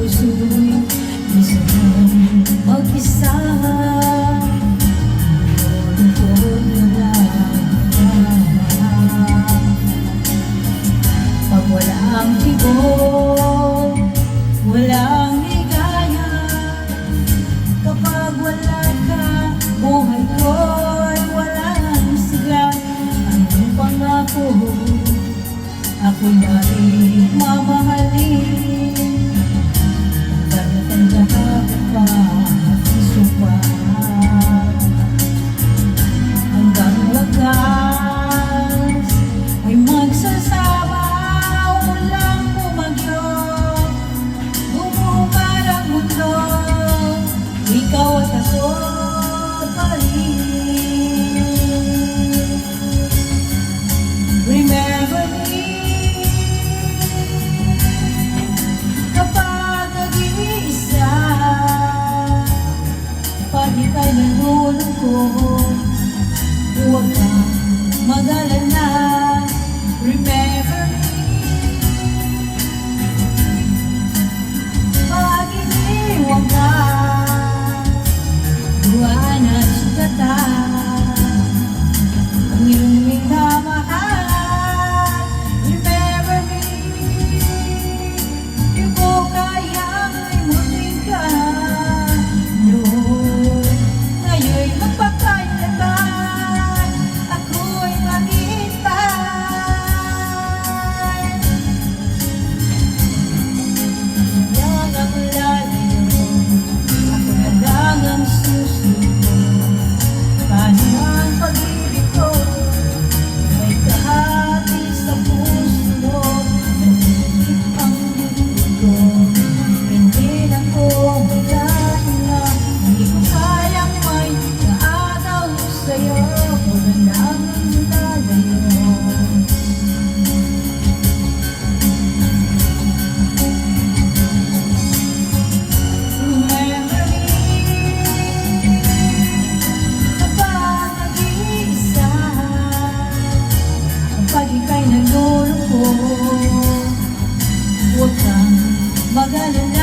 puso'y gusto mong mag-isa. Lungkot na lang pag walang tibok, walang higaya. Kapag wala ka, buhay ko'y walang sigla. Ang pangako, ako'y na'y mamahalin. Tanda-tanda pa at isupa hanggang wakas ay magsasama. Walang bumagyo, bumubad ang mundo, ikaw at ako pa rin. Remember me kapag nag-iisa, pag ika'y nalulungkot, huwag kang mag-alala. Remember me pag iniwan ka, buwan at sugatan ang iyong minamahal. Remember me, di ko kayang limutin ka noon. Ngayon'y magpakailanman ako'y maghihintay. Yan ang lalayo, ako na lang ang susunod. Paano ang pag-ibig ko, may kahati sa puso mo. Nangihip ang bibig ko, hindi na ko magkahinga. Hindi ko kayang may naagaw sa'yo, ako na lang ang lalayo. Remember me kapag nag-iisa, kapag ika'y nalulungkot, huwag kang mag-alala.